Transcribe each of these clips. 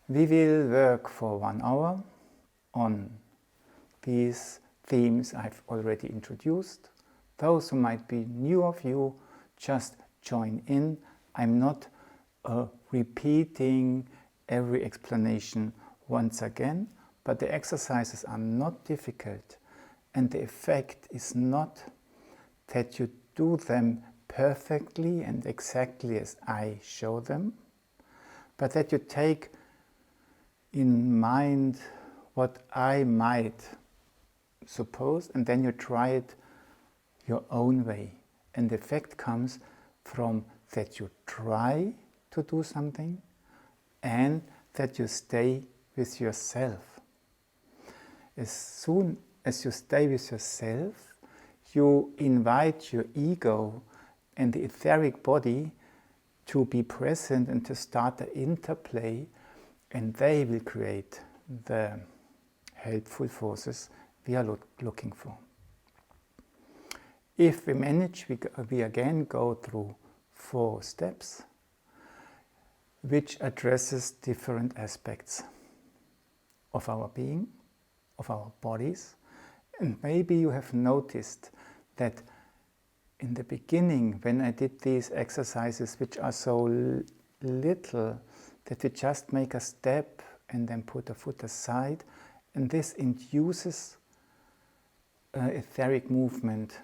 We will work for 1 hour on these themes I've already introduced. Those who might be new of you, just join in. I'm not repeating every explanation once again, but the exercises are not difficult, and the effect is not that you do them perfectly and exactly as I show them, but that you take in mind what I might suppose, and then you try it your own way. And the effect comes from that you try to do something and that you stay with yourself. As soon as you stay with yourself, you invite your ego and the etheric body to be present and to start the interplay, and they will create the helpful forces we are looking for. If we manage, we again go through 4 steps, which addresses different aspects of our being, of our bodies. And maybe you have noticed that in the beginning, when I did these exercises, which are so little, that we just make a step and then put a foot aside, and this induces etheric movement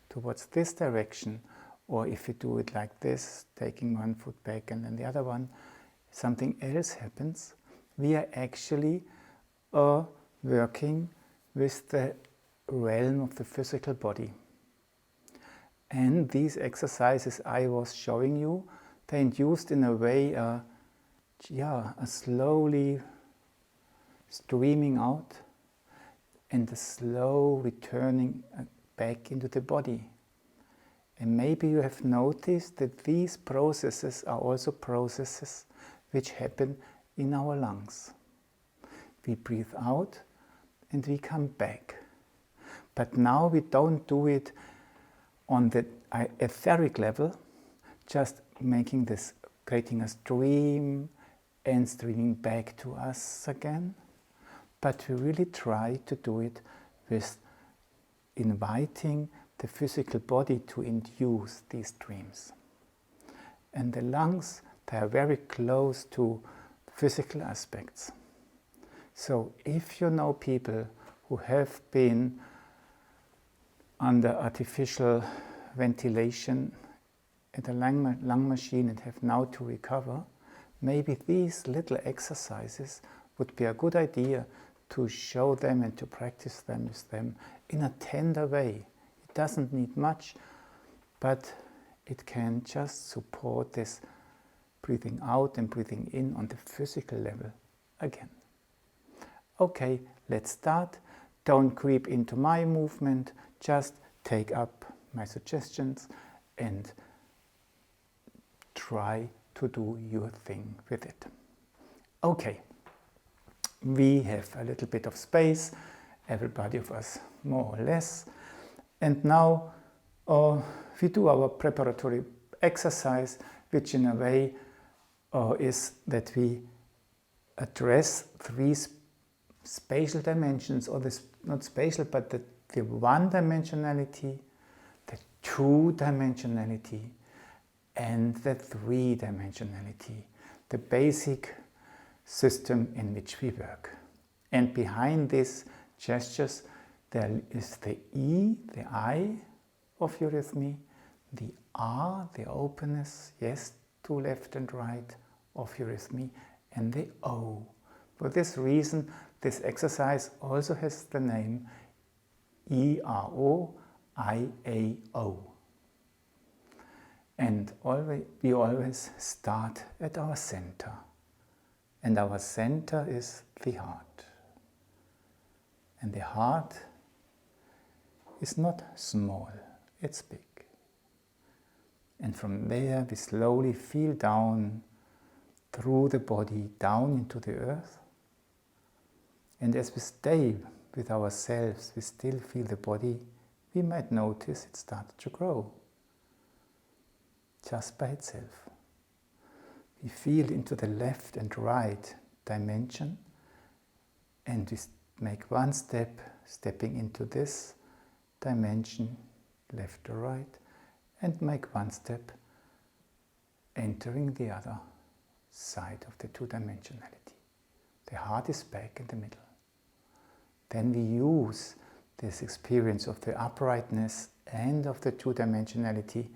towards this direction. Or if you do it like this, taking 1 foot back and then the other one, something else happens. We are actually working with the realm of the physical body. And these exercises I was showing you, they induced in a way a slowly streaming out and a slow returning back into the body. And maybe you have noticed that these processes are also processes which happen in our lungs. We breathe out and we come back. But now we don't do it on the etheric level, just making this, creating a stream and streaming back to us again. But we really try to do it with inviting the physical body to induce these streams. And the lungs, they are very close to physical aspects. So if you know people who have been under artificial ventilation at a lung machine and have now to recover, maybe these little exercises would be a good idea to show them and to practice them with them in a tender way. It doesn't need much, but it can just support this breathing out and breathing in on the physical level again. Okay, let's start. Don't creep into my movement, just take up my suggestions and try to do your thing with it. Okay, we have a little bit of space, everybody of us more or less, and now we do our preparatory exercise, which in a way is that we address 3 spatial dimensions, or this, not spatial, but the one-dimensionality, the two-dimensionality, and the three-dimensionality, the basic system in which we work. And behind these gestures there is the E, the I of eurythmy, the R, the openness, yes, to left and right of eurythmy, and the O. For this reason, this exercise also has the name ERO, IAO. And we always start at our center. And our center is the heart. And the heart is not small, it's big. And from there we slowly feel down through the body, down into the earth. And as we stay with ourselves, we still feel the body, we might notice it started to grow. Just by itself. We feel into the left and right, dimension, and we make one step, stepping into this dimension, left or right, and make one step, entering the other side of the two-dimensionality. The heart is back in the middle. Then we use this experience of the uprightness and of the two-dimensionality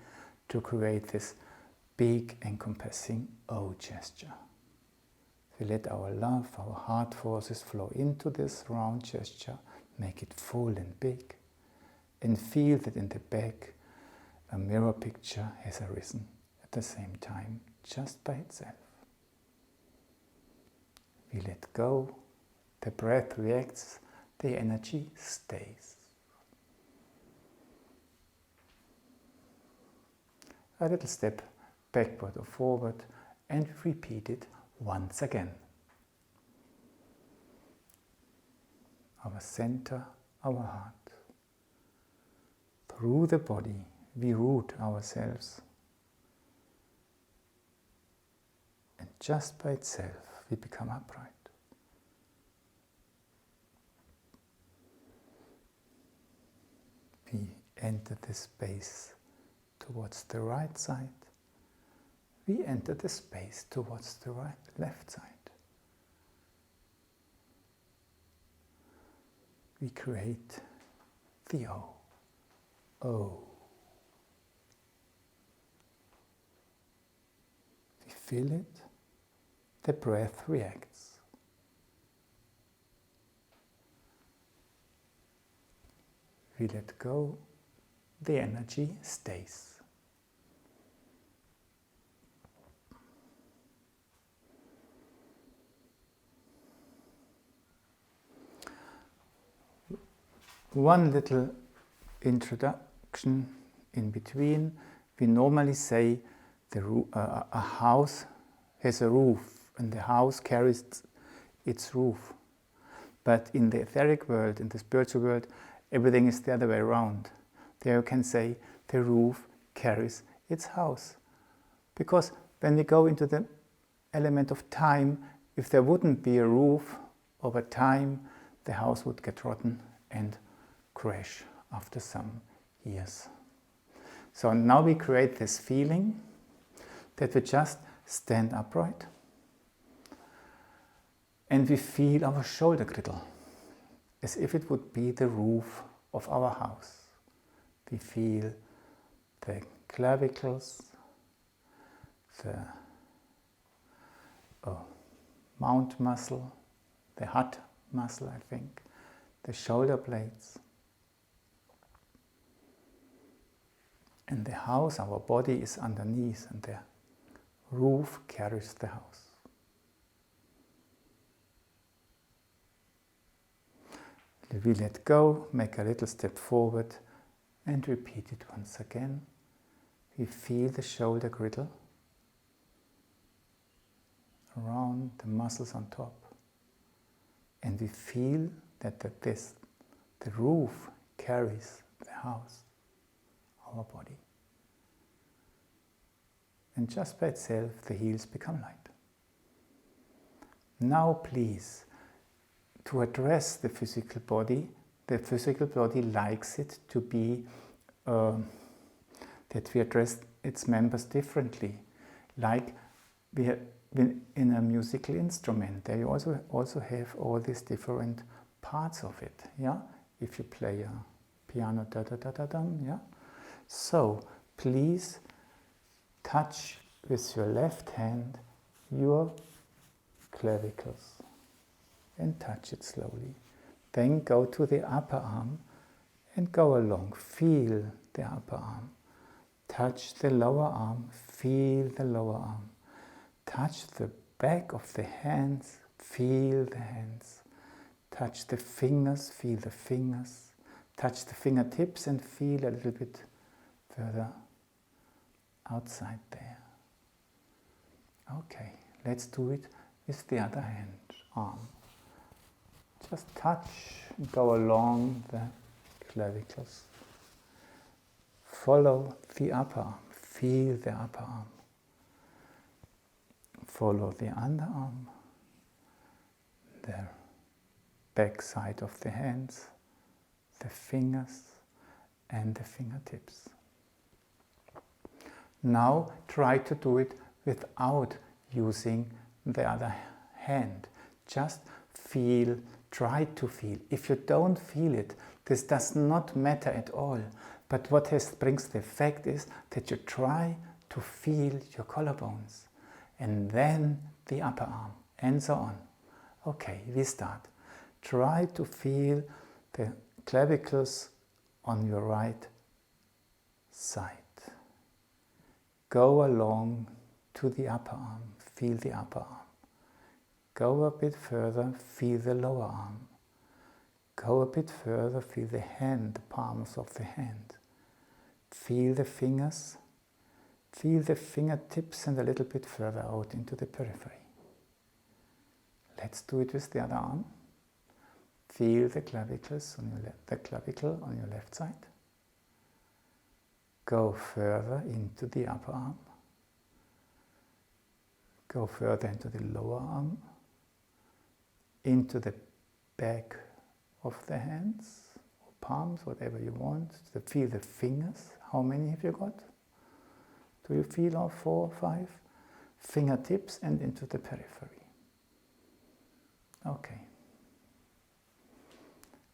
to create this big encompassing O gesture. We let our love, our heart forces flow into this round gesture, make it full and big, and feel that in the back a mirror picture has arisen at the same time, just by itself. We let go, the breath reacts, the energy stays. A little step backward or forward, and repeat it once again. Our center, our heart. Through the body, we root ourselves. And just by itself, we become upright. We enter the space towards the right side. We enter the space towards the left side. We create the O. O. We feel it. The breath reacts. We let go. The energy stays. One little introduction in between. We normally say a house has a roof and the house carries its roof. But in the etheric world, in the spiritual world, everything is the other way around. There you can say the roof carries its house. Because when we go into the element of time, if there wouldn't be a roof, over time the house would get rotten and crash after some years. So now we create this feeling that we just stand upright and we feel our shoulder girdle as if it would be the roof of our house. We feel the clavicles, the mount muscle, the heart muscle, I think, the shoulder blades. And the house, our body, is underneath, and the roof carries the house. We let go, make a little step forward, and repeat it once again. We feel the shoulder girdle around the muscles on top. And we feel that the roof carries the house, our body. And just by itself, the heels become light. Now please, to address the physical body likes it to be that we address its members differently. Like we have in a musical instrument, there you also have all these different parts of it. Yeah, if you play a piano, da da da da dum. Yeah. So please touch with your left hand your clavicles and touch it slowly. Then go to the upper arm and go along. Feel the upper arm. Touch the lower arm. Feel the lower arm. Touch the back of the hands. Feel the hands. Touch the fingers. Feel the fingers. Touch the fingertips and feel a little bit further outside there. Okay, let's do it with the other hand, arm. Just touch and go along the clavicles. Follow the upper arm. Feel the upper arm. Follow the underarm. back side of the hands, the fingers and the fingertips. Now try to do it without using the other hand. Just feel, try to feel. If you don't feel it, this does not matter at all. But what brings the effect is that you try to feel your collarbones and then the upper arm and so on. Okay, we start. Try to feel the clavicles on your right side. Go along to the upper arm, feel the upper arm. Go a bit further, feel the lower arm. Go a bit further, feel the hand, the palms of the hand. Feel the fingers, feel the fingertips and a little bit further out into the periphery. Let's do it with the other arm. Feel the clavicles on the clavicle on your left side. Go further into the upper arm. Go further into the lower arm. Into the back of the hands, or palms, whatever you want. Feel the fingers. How many have you got? Do you feel all 4 or 5? Fingertips and into the periphery. Okay.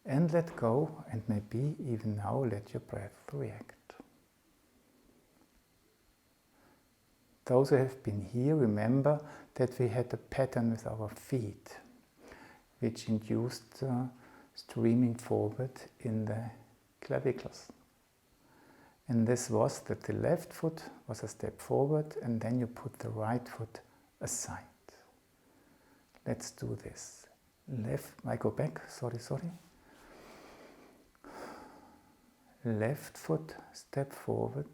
And let go, and maybe even now let your breath react. Those who have been here remember that we had a pattern with our feet, which induced streaming forward in the clavicles. And this was that the left foot was a step forward and then you put the right foot aside. Let's do this. I go back, sorry. Left foot, step forward,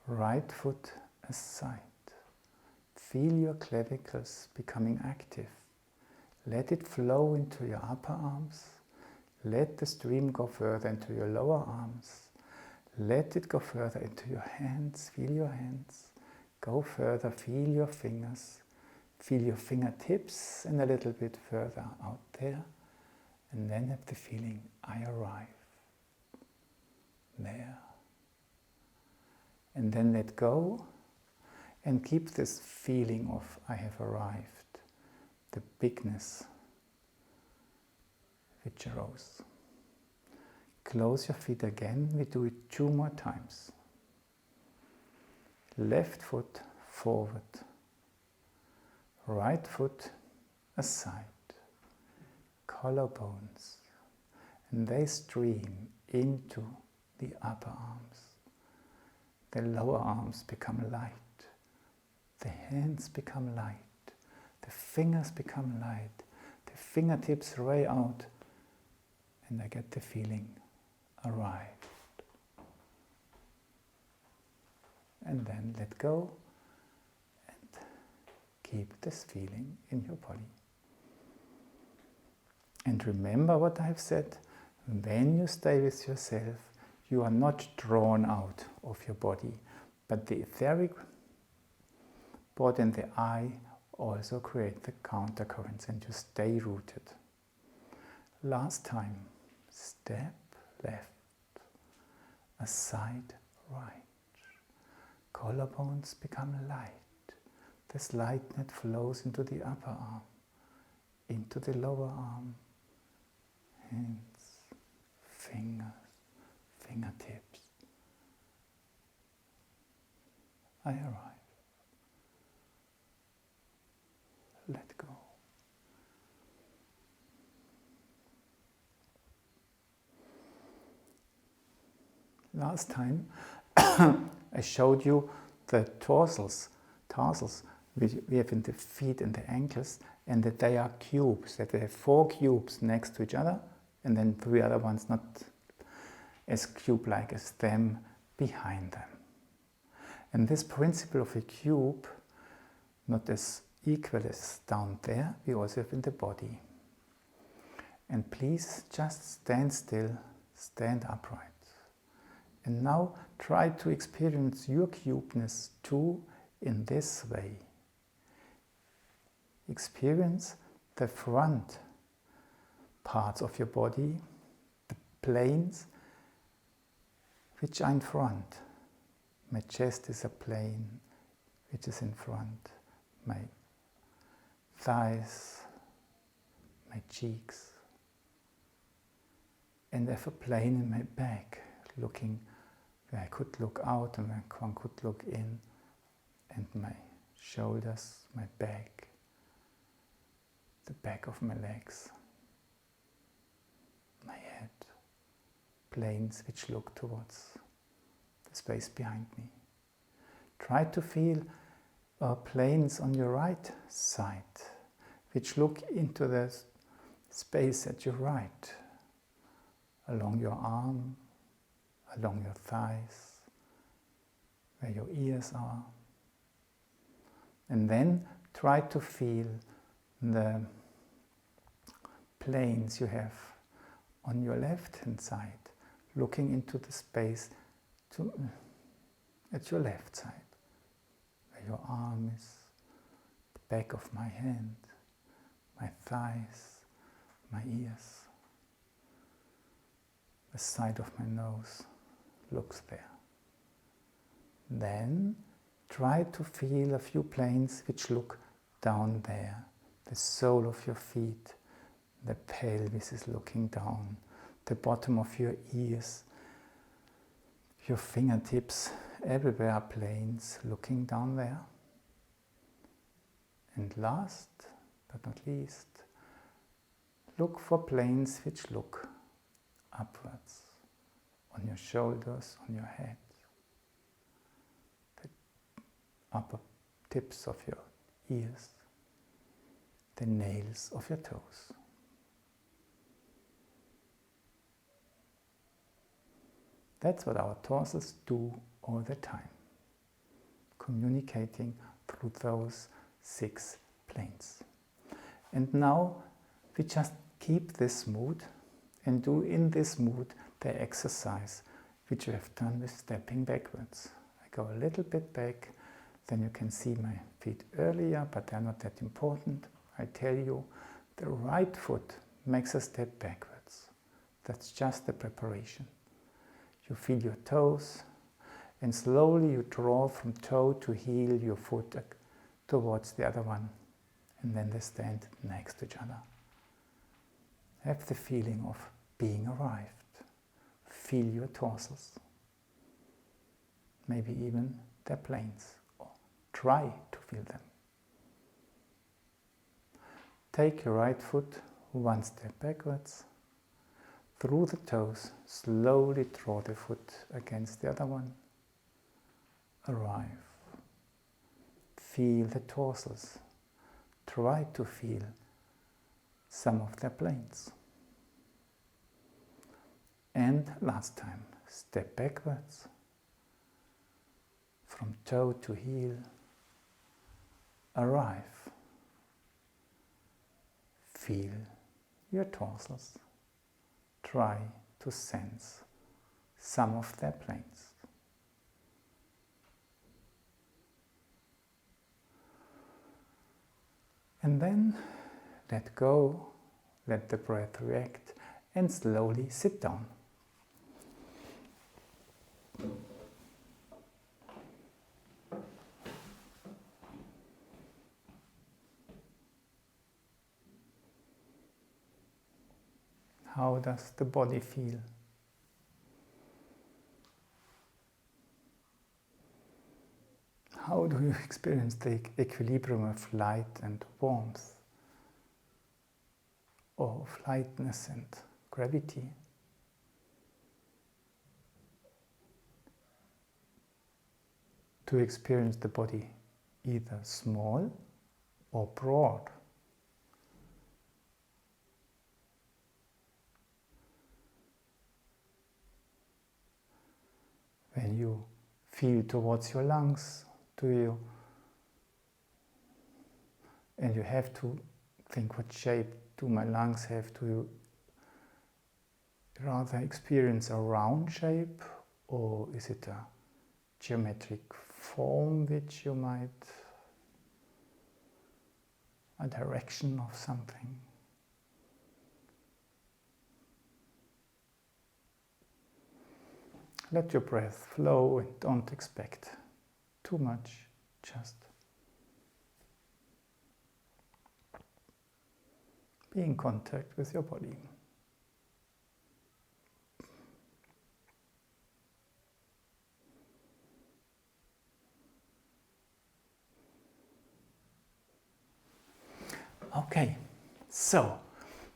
right foot aside. Feel your clavicles becoming active. Let it flow into your upper arms. Let the stream go further into your lower arms. Let it go further into your hands. Feel your hands. Go further, feel your fingers. Feel your fingertips and a little bit further out there. And then have the feeling, I arrive. There. And then let go and keep this feeling of I have arrived, the bigness which arose. Close your feet again, we do it 2 more times. Left foot forward, right foot aside, collarbones, and they stream into the upper arms. The lower arms become light. The hands become light. The fingers become light. The fingertips ray out. And I get the feeling, arrived. And then let go and keep this feeling in your body. And remember what I've said, when you stay with yourself, you are not drawn out of your body, but the etheric body and the I also create the countercurrents and you stay rooted. Last time, step left, aside right. Collarbones become light. This lightness flows into the upper arm, into the lower arm, hands, fingers, fingertips. I arrive. Let go. Last time I showed you the tarsals we have in the feet and the ankles, and that they are cubes, that they have 4 cubes next to each other, and then 3 other ones not as cube-like as them behind them. And this principle of a cube, not as equal as down there, we also have in the body. And please just stand still, stand upright. And now try to experience your cubeness too in this way. Experience the front parts of your body, the planes which are in front. My chest is a plane which is in front. My thighs, my cheeks. And I have a plane in my back, looking where I could look out and where one could look in, and my shoulders, my back, the back of my legs, my head, planes which look towards the space behind me. Try to feel planes on your right side, which look into the space at your right, along your arm, along your thighs, where your ears are. And then try to feel the planes you have on your left-hand side, looking into the space at your left side, where your arm is, the back of my hand, my thighs, my ears. The side of my nose looks there. Then try to feel a few planes which look down there. The sole of your feet, the pelvis is looking down, the bottom of your ears, your fingertips, everywhere are planes looking down there. And last but not least, look for planes which look upwards, on your shoulders, on your head, the upper tips of your ears, the nails of your toes. That's what our torsos do all the time, communicating through those 6 planes. And now we just keep this mood and do in this mood the exercise which we have done with stepping backwards. I go a little bit back, then you can see my feet earlier, but they're not that important. I tell you, the right foot makes a step backwards. That's just the preparation. You feel your toes, and slowly you draw from toe to heel your foot towards the other one, and then they stand next to each other. Have the feeling of being arrived. Feel your torsos. Maybe even their planes, or try to feel them. Take your right foot 1 step backwards. Through the toes, slowly draw the foot against the other one. Arrive. Feel the torsos. Try to feel some of their planes. And last time, step backwards. From toe to heel. Arrive. Feel your torsos. Try to sense some of their planes. And then let go, let the breath react, and slowly sit down. How does the body feel? How do you experience the equilibrium of light and warmth, or of lightness and gravity? To experience the body either small or broad. When you feel towards your lungs, and you have to think, what shape do my lungs have? Do you rather experience a round shape, or is it a geometric form which you might, a direction of something? let your breath flow and don't expect too much, just be in contact with your body. Okay, so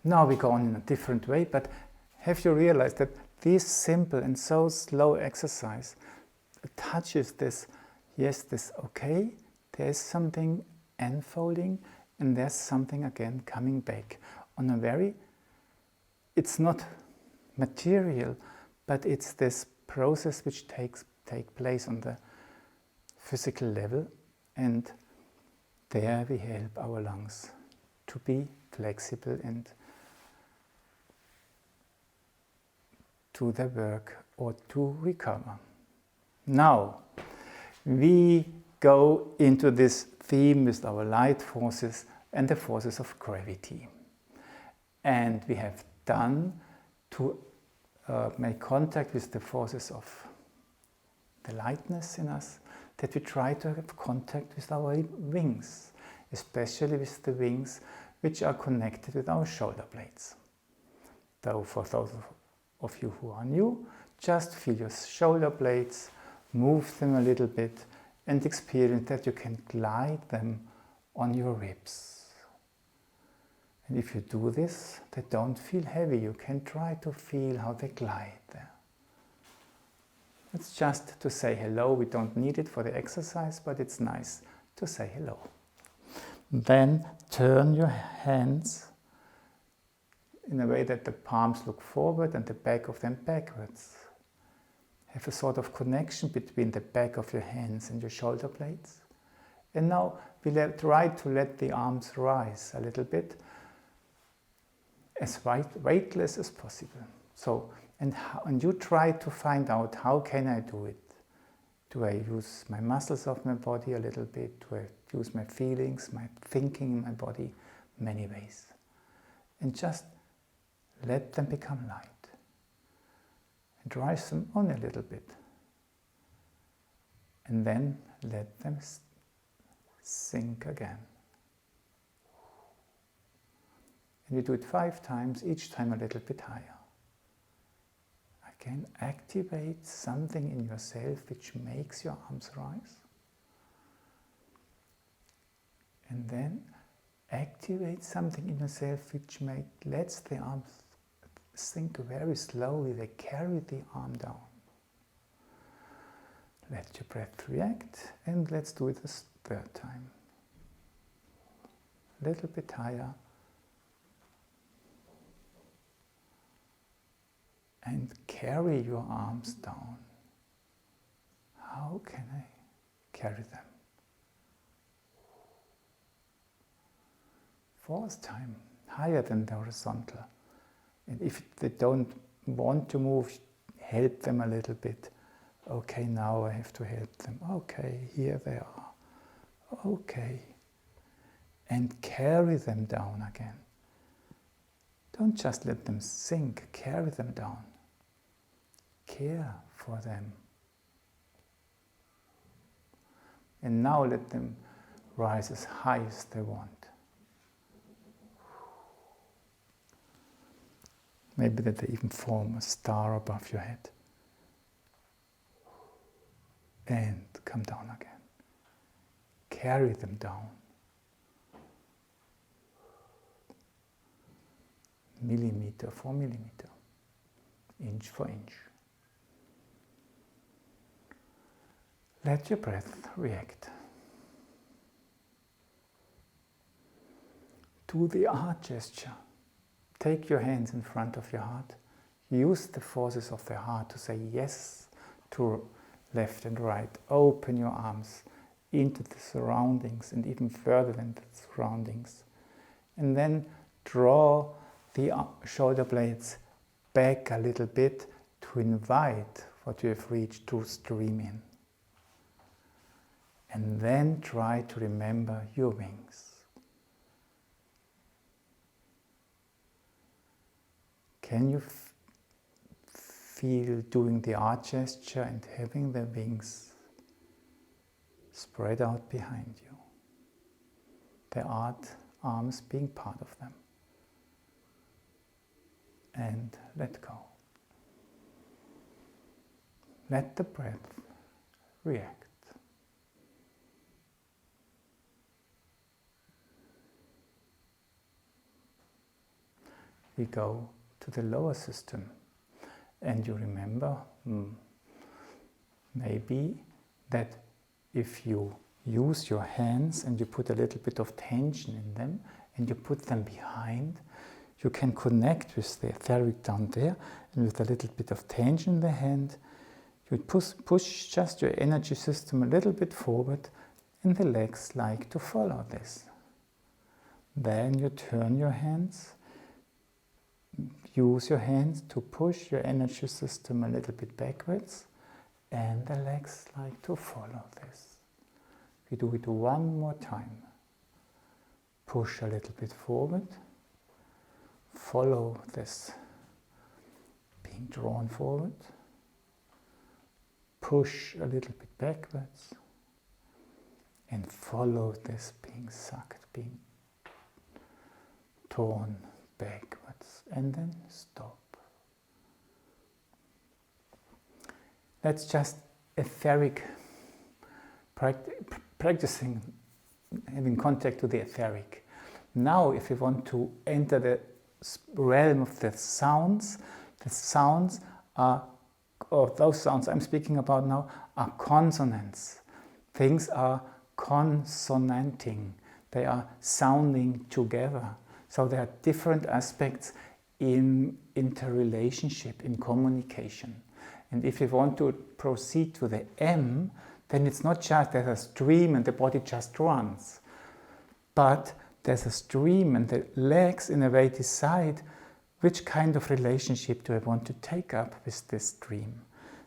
now we go on in a different way, but have you realized that this simple and so slow exercise touches this, yes, this okay, there's something unfolding and there's something again coming back on a very, it's not material, but it's this process which take place on the physical level, and there we help our lungs to be flexible and to their work or to recover. Now, we go into this theme with our light forces and the forces of gravity. And we have done to make contact with the forces of the lightness in us, that we try to have contact with our wings, especially with the wings which are connected with our shoulder blades. Though for those of you who are new, just feel your shoulder blades, move them a little bit and experience that you can glide them on your ribs. And if you do this, they don't feel heavy. You can try to feel how they glide there. It's just to say hello. We don't need it for the exercise, but it's nice to say hello. Then turn your hands in a way that the palms look forward and the back of them backwards. Have a sort of connection between the back of your hands and your shoulder blades. And now we try to let the arms rise a little bit, as weightless as possible. So, and you try to find out, how can I do it? Do I use my muscles of my body a little bit? Do I use my feelings, my thinking in my body? Many ways. And just let them become light. And rise them on a little bit. And then let them sink again. And you do it 5 times, each time a little bit higher. Again, activate something in yourself which makes your arms rise. And then activate something in yourself which lets the arms sink very slowly. They carry the arm down. Let your breath react, and let's do it a 3rd time. A little bit higher. And carry your arms down. How can I carry them? 4th time, higher than the horizontal. And if they don't want to move, help them a little bit. Okay, now I have to help them. Okay, here they are. Okay. And carry them down again. Don't just let them sink, carry them down. Care for them. And now let them rise as high as they want. Maybe that they even form a star above your head. And come down again. Carry them down. Millimeter for millimeter. Inch for inch. Let your breath react to the heart gesture. Take your hands in front of your heart. Use the forces of the heart to say yes to left and right. Open your arms into the surroundings and even further than the surroundings. And then draw the shoulder blades back a little bit to invite what you have reached to stream in. And then try to remember your wings. Can you feel doing the arm gesture and having the wings spread out behind you. The arms being part of them. And let go. Let the breath react. We go to the lower system. And you remember, maybe, that if you use your hands and you put a little bit of tension in them and you put them behind, you can connect with the etheric down there, and with a little bit of tension in the hand, you push just your energy system a little bit forward, and the legs like to follow this. Then you turn your hands, use your hands to push your energy system a little bit backwards, and the legs like to follow this. We do it one more time. Push a little bit forward, follow this being drawn forward, push a little bit backwards, and follow this being sucked, being torn backwards, and then stop. That's just etheric, practicing having contact with the etheric. Now, if you want to enter the realm of the sounds are, or those sounds I'm speaking about now, are consonants. Things are consonanting. They are sounding together. So there are different aspects in interrelationship, in communication. And if you want to proceed to the M, then it's not just there's a stream and the body just runs, but there's a stream and the legs in a way decide which kind of relationship do I want to take up with this stream.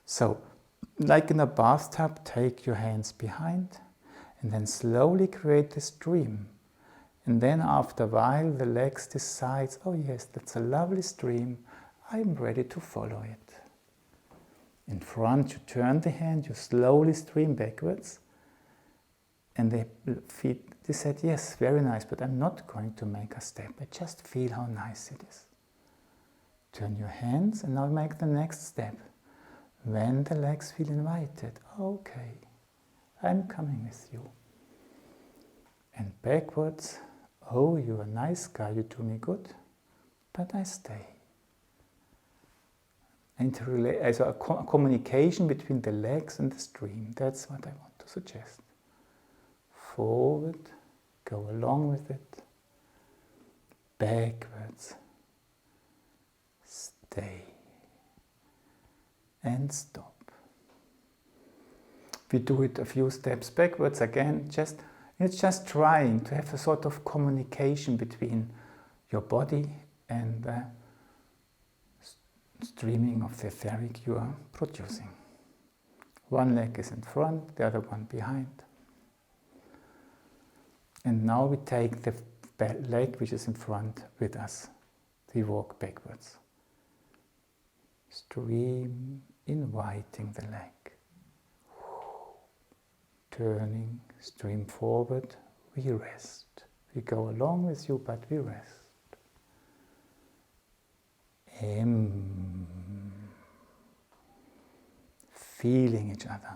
So, like in a bathtub, take your hands behind and then slowly create the stream. And then after a while the legs decides, oh yes, that's a lovely stream, I'm ready to follow it. In front, you turn the hand, you slowly stream backwards, and the feet, they said, yes, very nice, but I'm not going to make a step, I just feel how nice it is. Turn your hands, and now make the next step. When the legs feel invited, okay, I'm coming with you. And backwards, oh, you're a nice guy, you do me good, but I stay. So a communication between the legs and the stream, that's what I want to suggest. Forward, go along with it, backwards, stay, and stop. We do it a few steps backwards again, it's just trying to have a sort of communication between your body and the streaming of the etheric you are producing. One leg is in front, the other one behind. And now we take the leg which is in front with us. We walk backwards. Stream, inviting the leg. Turning, stream forward, we rest. We go along with you, but we rest. Feeling each other.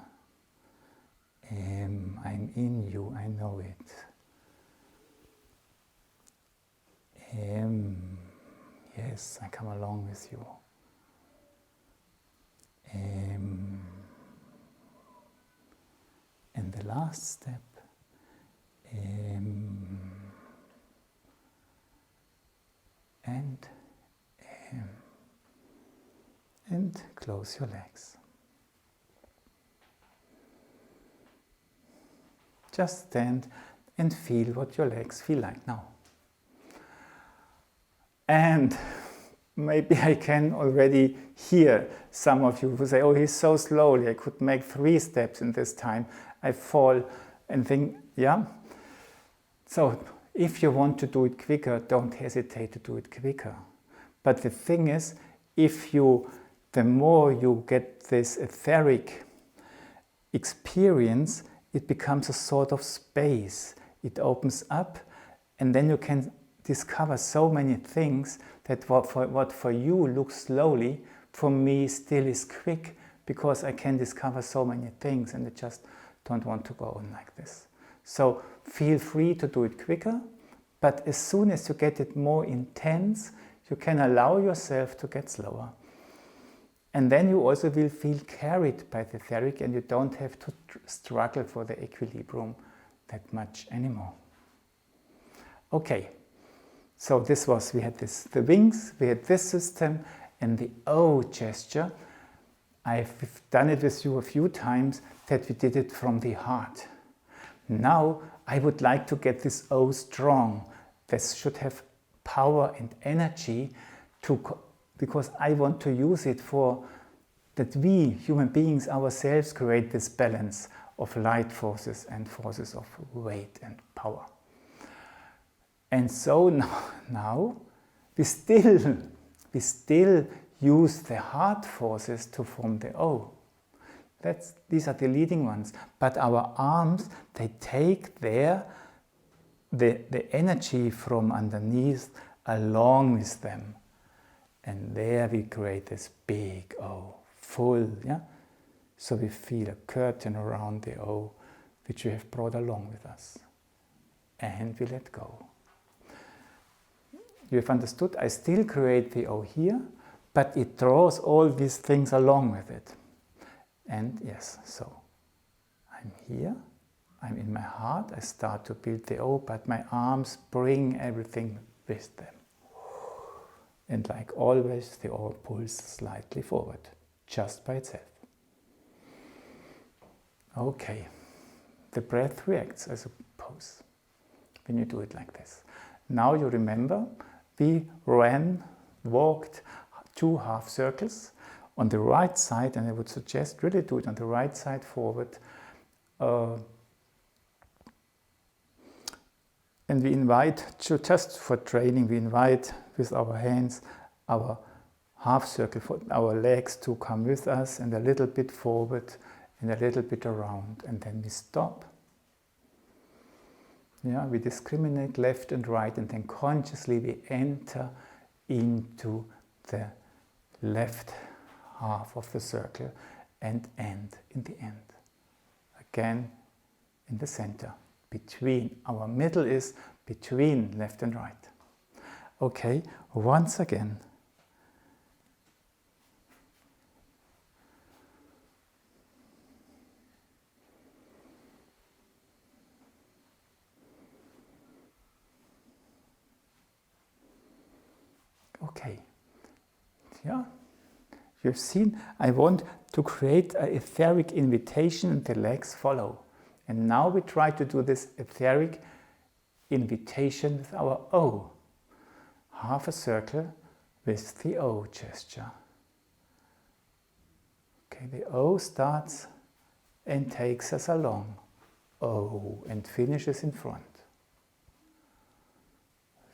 I'm in you, I know it. Yes, I come along with you. And the last step, and close your legs. Just stand and feel what your legs feel like now. And maybe I can already hear some of you who say, oh, he's so slowly, I could make 3 steps in this time. I fall and think, yeah. So if you want to do it quicker, don't hesitate to do it quicker. But the thing is, if you the more you get this etheric experience, it becomes a sort of space. It opens up, and then you can discover so many things that what for you looks slowly, for me still is quick, because I can discover so many things, and I just don't want to go on like this. So feel free to do it quicker, but as soon as you get it more intense, you can allow yourself to get slower. And then you also will feel carried by the etheric, and you don't have to struggle for the equilibrium that much anymore. Okay, so we had the wings, we had this system, and the O gesture. I've done it with you a few times, that we did it from the heart. Now I would like to get this O strong. This should have power and energy because I want to use it for that we, human beings ourselves, create this balance of light forces and forces of weight and power. And so now we still use the heart forces to form the O. These are the leading ones. But our arms, they take the energy from underneath along with them. And there we create this big O, full, yeah? So we feel a curtain around the O, which we have brought along with us. And we let go. You have understood, I still create the O here, but it draws all these things along with it. And yes, so I'm here, I'm in my heart, I start to build the O, but my arms bring everything with them. And like always, the O pulls slightly forward, just by itself. Okay, the breath reacts, I suppose, when you do it like this. Now you remember, we walked 2 half circles on the right side, and I would suggest really do it on the right side forward. And we invite, just for training, we invite with our hands our half circle for our legs to come with us, and a little bit forward and a little bit around, and then we stop. Yeah, we discriminate left and right, and then consciously we enter into the left half of the circle and end in the end. Again, in the center, between. Our middle is between left and right. Okay, once again. Okay, yeah, you've seen, I want to create an etheric invitation and the legs follow. And now we try to do this etheric invitation with our O. Half a circle with the O gesture. Okay, the O starts and takes us along. O, and finishes in front.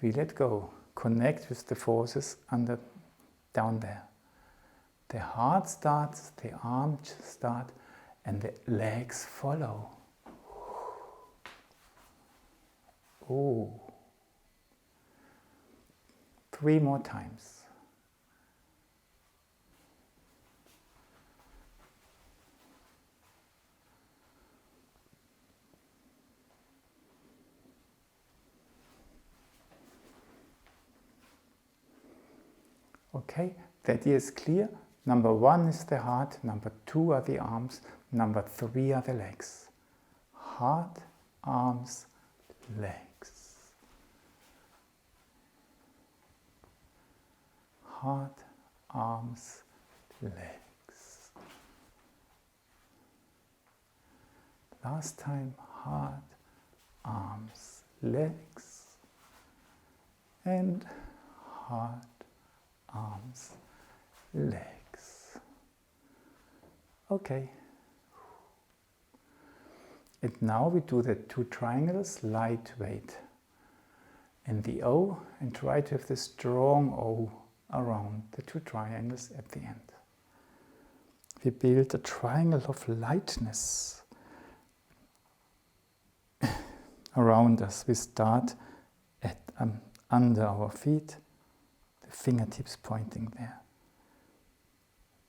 We let go. Connect with the forces down there. The heart starts, the arms start, and the legs follow. Oh. 3 more times. Okay, the idea is clear. Number 1 is the heart, number 2 are the arms, number 3 are the legs. Heart, arms, legs. Heart, arms, legs. Last time, heart, arms, legs. And heart, arms, legs. Okay. And now we do the 2 triangles, lightweight. And the O, and try to have the strong O around the 2 triangles at the end. we build a triangle of lightness around us. We start at under our feet, the fingertips pointing there.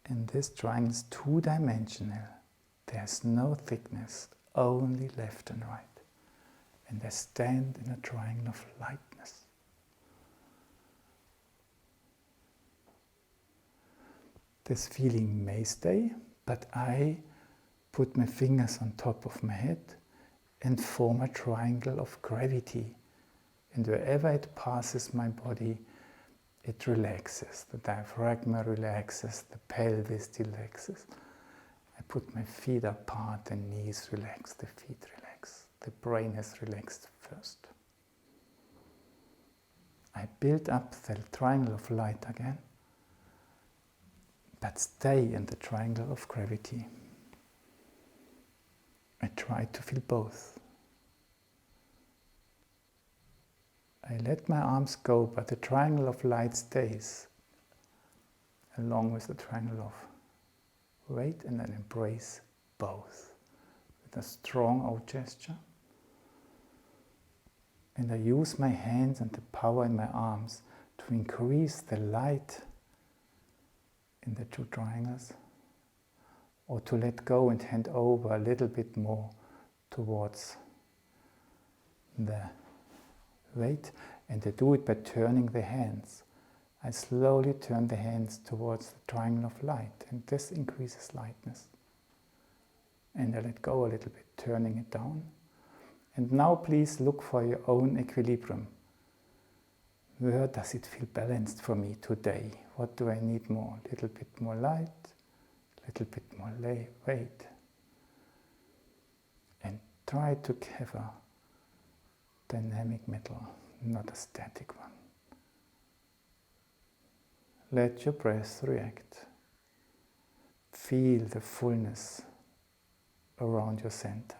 And this triangle is two-dimensional. There's no thickness, only left and right. And they stand in a triangle of lightness. This feeling may stay, but I put my fingers on top of my head and form a triangle of gravity. And wherever it passes my body, it relaxes. The diaphragm relaxes, the pelvis relaxes. I put my feet apart, the knees relax, the feet relax. The brain has relaxed first. I build up the triangle of light again, but stay in the triangle of gravity. I try to feel both. I let my arms go, but the triangle of light stays, along with the triangle of weight, and then embrace both with a strong O gesture. And I use my hands and the power in my arms to increase the light in the two triangles, or to let go and hand over a little bit more towards the weight. And I do it by turning the hands. I slowly turn the hands towards the triangle of light, and this increases lightness. And I let go a little bit, turning it down. And now please look for your own equilibrium. Where does it feel balanced for me today? What do I need more? A little bit more light, a little bit more weight. And try to have a dynamic middle, not a static one. Let your breath react. Feel the fullness around your center.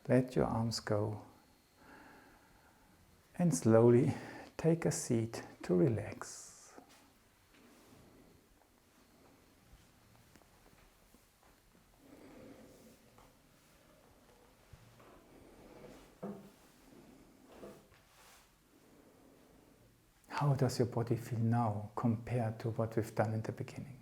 Let your arms go. And slowly take a seat to relax. How does your body feel now compared to what we've done in the beginning?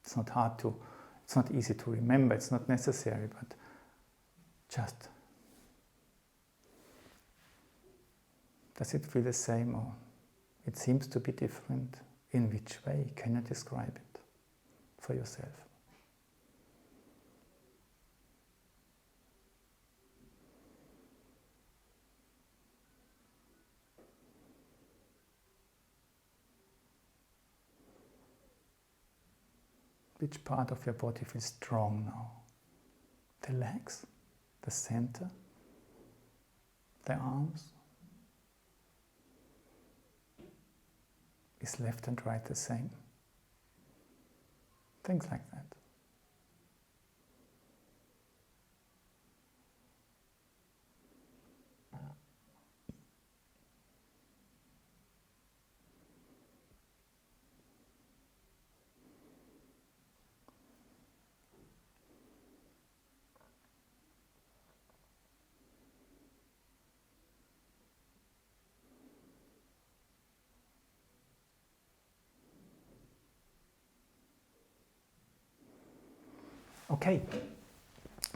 It's not easy to remember, it's not necessary, but just, does it feel the same, or it seems to be different? In which way? Can you describe it for yourself? Which part of your body feels strong now? The legs, the center, the arms? Is left and right the same? Things like that. Okay,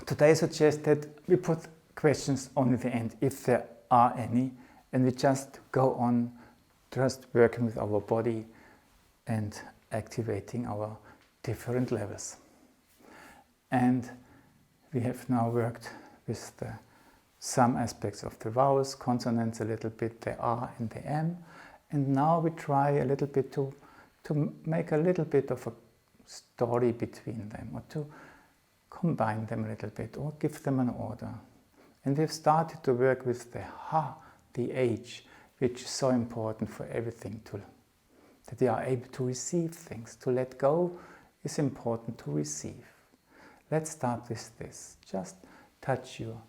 today I suggest that we put questions on at the end, if there are any, and we just go on just working with our body and activating our different levels. And we have now worked with some aspects of the vowels, consonants a little bit, the R and the M, and now we try a little bit to make a little bit of a story between them, or to combine them a little bit, or give them an order. And we've started to work with the ha, the H, which is so important for everything, that they are able to receive things. To let go is important to receive. Let's start with this. Just touch your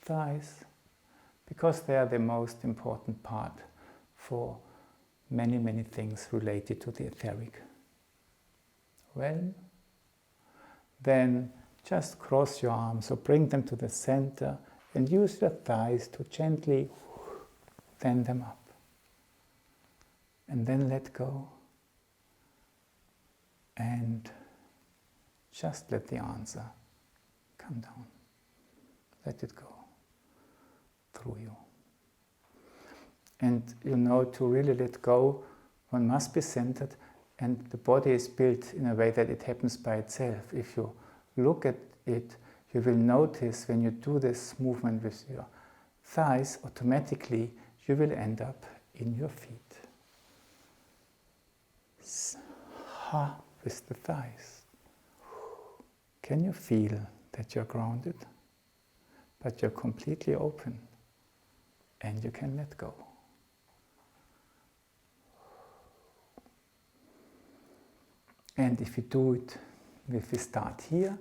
thighs, because they are the most important part for many, many things related to the etheric realm. Then just cross your arms or bring them to the center and use your thighs to gently stand them up. And then let go. And just let the answer come down. Let it go through you. And to really let go, one must be centered, and the body is built in a way that it happens by itself. If you look at it, you will notice when you do this movement with your thighs, automatically you will end up in your feet. Ha with the thighs. Can you feel that you're grounded? But you're completely open and you can let go. And if you do it, if we start here,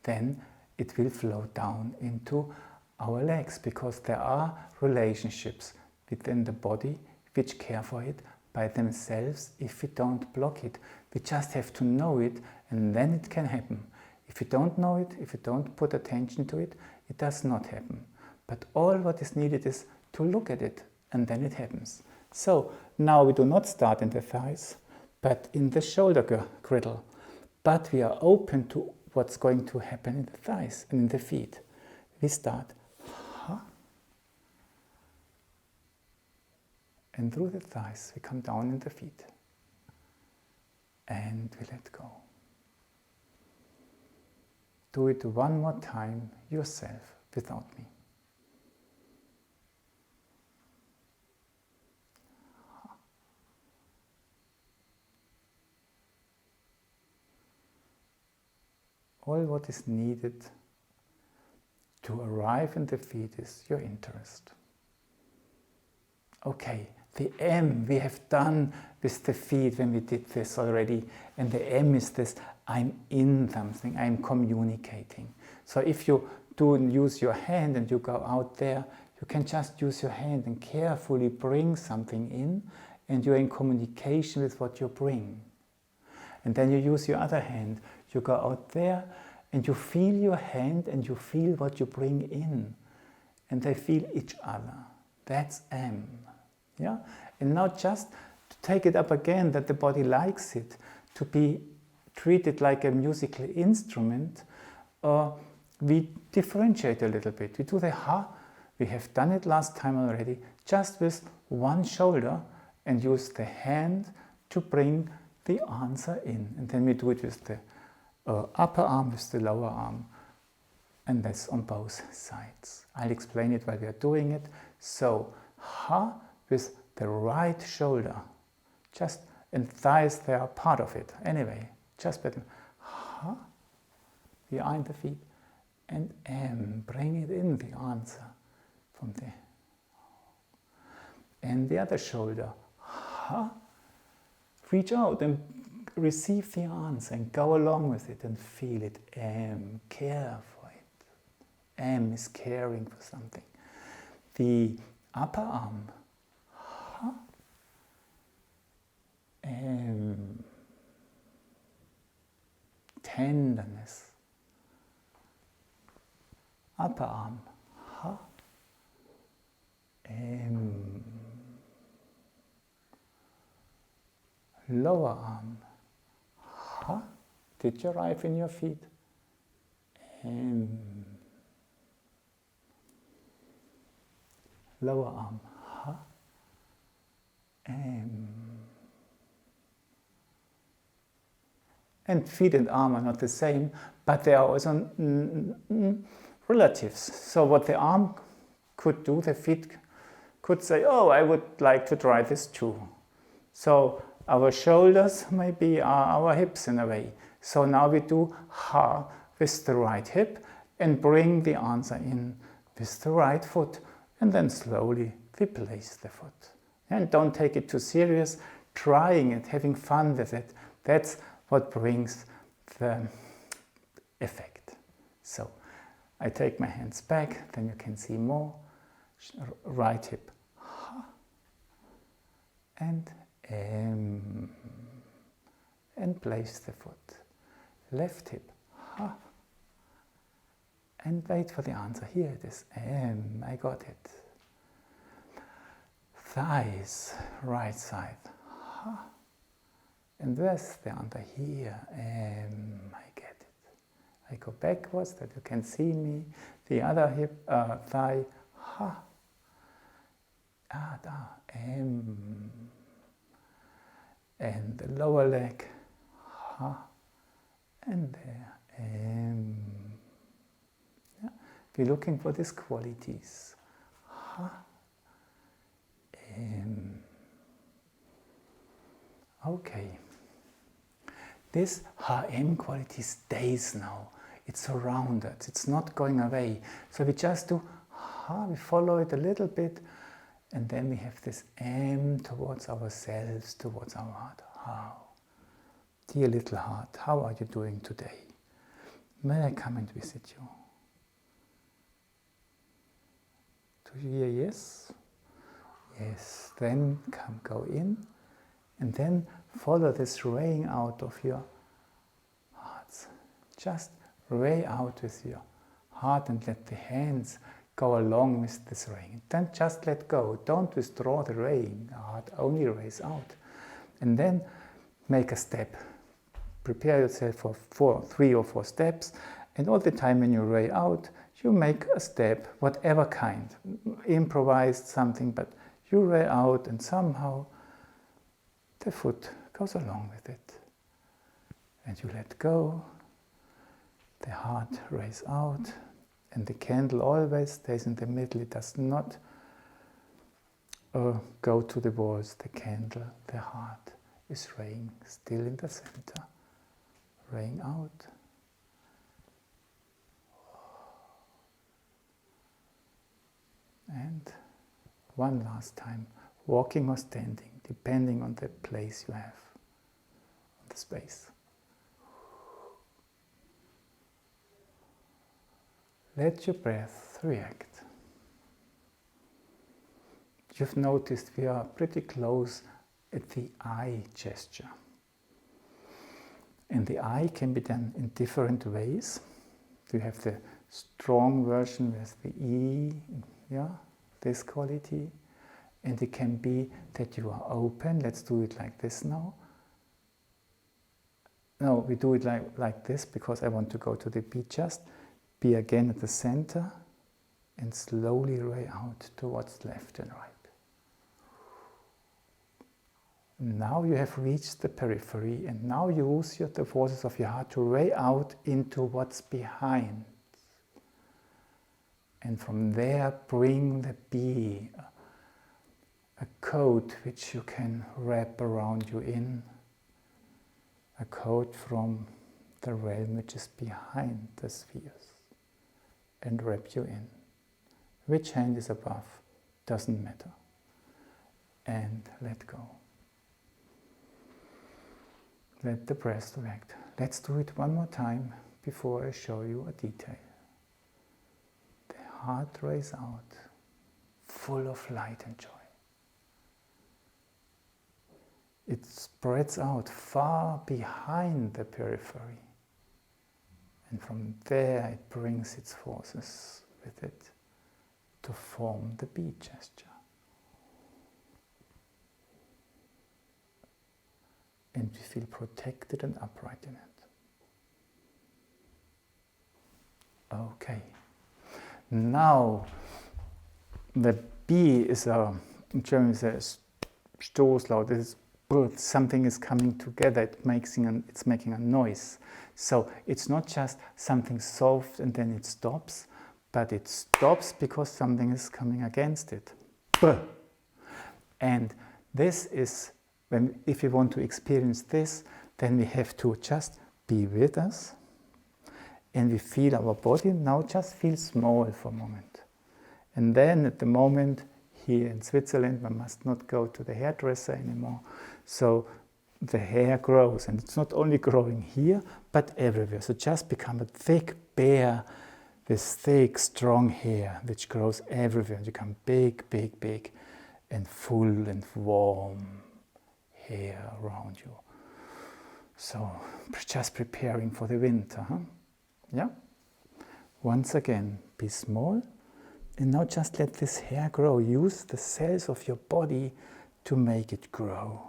then it will flow down into our legs, because there are relationships within the body which care for it by themselves if we don't block it. We just have to know it, and then it can happen. If you don't know it, if you don't put attention to it, it does not happen. But all what is needed is to look at it, and then it happens. So now we do not start in the thighs, but in the shoulder girdle. But we are open to what's going to happen in the thighs and in the feet. We start, and through the thighs we come down in the feet. And we let go. Do it one more time yourself without me. All what is needed to arrive in the feet is your interest. Okay, the M we have done with the feet when we did this already, and the M is this, I'm in something, I'm communicating. So if you do use your hand and you go out there, you can just use your hand and carefully bring something in, and you're in communication with what you bring. And then you use your other hand. You go out there and you feel your hand and you feel what you bring in. And they feel each other. That's M. Yeah? And now just to take it up again, that the body likes it, to be treated like a musical instrument, we differentiate a little bit. We do the ha, we have done it last time already, just with one shoulder, and use the hand to bring the answer in. And then we do it with the upper arm, with the lower arm, and that's on both sides. I'll explain it while we are doing it. So, ha with the right shoulder, just, and thighs, they are part of it. Anyway, just better. Ha, behind the feet, and M, bring it in, the answer from there. And the other shoulder, ha, reach out and receive the answer and go along with it and feel it. M, care for it. M is caring for something. The upper arm, ha, M, tenderness. Upper arm, ha, M. Lower arm, ha, did you arrive in your feet? M. Lower arm, ha, M. And feet and arm are not the same, but they are also relatives. So what the arm could do, the feet could say, oh, I would like to try this too. So our shoulders maybe are our hips in a way. So now we do ha with the right hip and bring the answer in with the right foot. And then slowly we place the foot. And don't take it too serious. Trying it, having fun with it, that's what brings the effect. So I take my hands back, then you can see more. Right hip, ha. and M. And place the foot. Left hip, ha. And wait for the answer. Here it is, M. I got it. Thighs, right side, ha. And where's the answer? Here, M. I get it. I go backwards that you can see me. The other hip, thigh, ha. Da, M. And the lower leg, ha. And there, M. Yeah. We're looking for these qualities. Ha. M. Okay. This HM quality stays now. It's surrounded. It's not going away. So we just do ha, we follow it a little bit, and then we have this M towards ourselves, towards our heart. How? Dear little heart, how are you doing today? May I come and visit you? Do you hear yes? Yes. Then go in, and then follow this raying out of your hearts. Just ray out with your heart and let the hands go along with this raying. Then just let go. Don't withdraw the raying. The heart only rays out. And then make a step. Prepare yourself for 3 or 4 steps. And all the time when you ray out, you make a step, whatever kind. Improvised something, but you ray out and somehow the foot goes along with it. And you let go. The heart rays out. And the candle always stays in the middle. It does not go to the walls. The candle, the heart is raying still in the center. Raying out. And one last time, walking or standing, depending on the place you have, on the space. Let your breath react. You've noticed we are pretty close at the I gesture. And the I can be done in different ways. You have the strong version with the E, yeah, this quality. And it can be that you are open. Let's do it like this now. No, we do it like this because I want to go to the B. Just be again at the center and slowly ray out towards left and right. Now you have reached the periphery, and now you use the forces of your heart to ray out into what's behind. And from there bring the B, a coat which you can wrap around you in, a coat from the realm which is behind the spheres, and wrap you in. Which hand is above doesn't matter. And let go. Let the breath react. Let's do it one more time before I show you a detail. The heart rays out, full of light and joy. It spreads out far behind the periphery. And from there it brings its forces with it to form the B gesture. And we feel protected and upright in it. Okay. Now, the B is in German is Stoßlaut. This is something is coming together. It's making a noise. So it's not just something soft and then it stops, but it stops because something is coming against it. And this is, if we want to experience this, then we have to just be with us, and we feel our body now just feel small for a moment. And then at the moment, here in Switzerland, one must not go to the hairdresser anymore. So the hair grows, and it's not only growing here, but everywhere. So just become a thick bear, this thick, strong hair, which grows everywhere, and become big, big, big, and full and warm. hair around you. So just preparing for the winter, huh? Yeah? Once again, be small, and now just let this hair grow. Use the cells of your body to make it grow.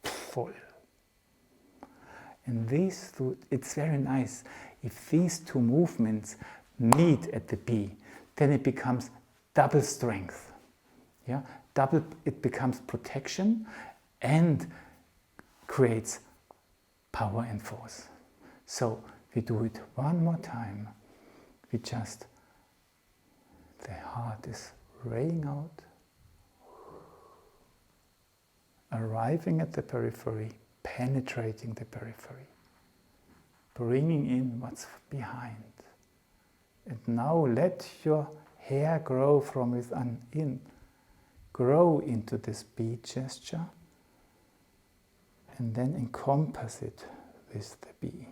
Full. And these two, it's very nice. If these two movements meet at the B, then it becomes double strength. Yeah? Double, it becomes protection and creates power and force. So we do it one more time. We just, the heart is raying out, arriving at the periphery, penetrating the periphery, bringing in what's behind. And now let your hair grow from within, grow into this B gesture, and then encompass it with the B.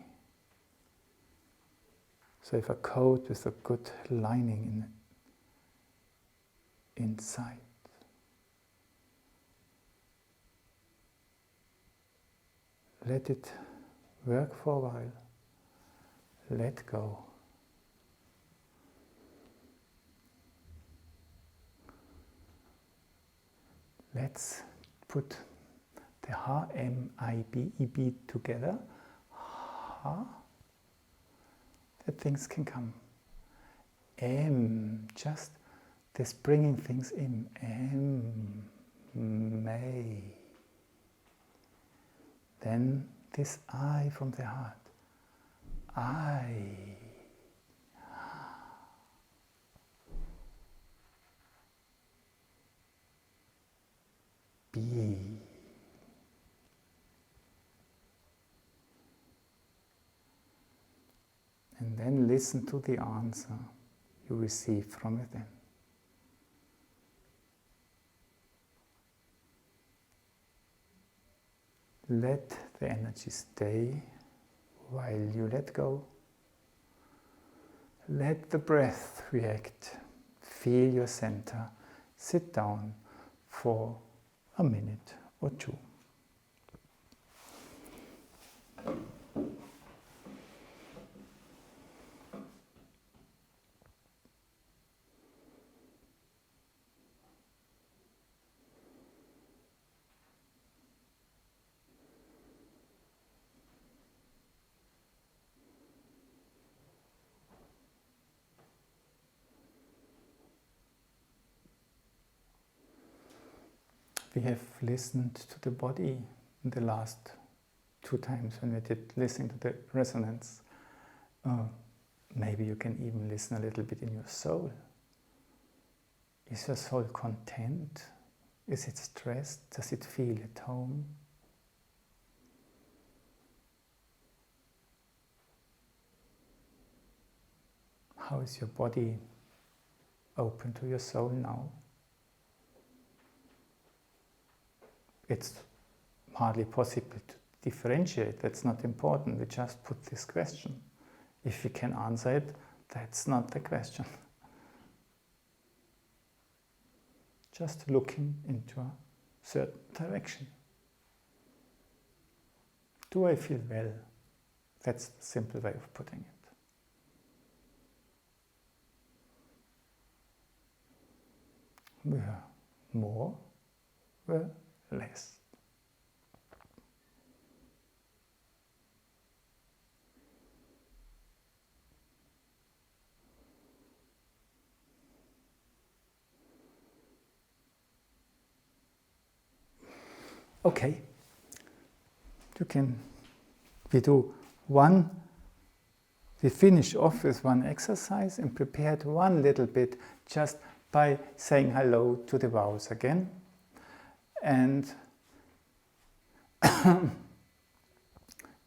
So if a coat with a good lining inside. Let it work for a while. Let go. Let's put the H-M-I-B-E-B together. Ha. That things can come. M, just this bringing things in. M, may. Then this I from the heart. I. B. And then listen to the answer you receive from within. Let the energy stay while you let go. Let the breath react. Feel your center. Sit down for a minute or two. We have listened to the body in the last 2 times when we did listen to the resonance. Maybe you can even listen a little bit in your soul. Is your soul content? Is it stressed? Does it feel at home? How is your body open to your soul now? It's hardly possible to differentiate. That's not important. We just put this question. If we can answer it, that's not the question. Just looking into a certain direction. Do I feel well? That's the simple way of putting it. We're more, we're less. Okay, we finish off with one exercise and prepared one little bit just by saying hello to the vowels again. And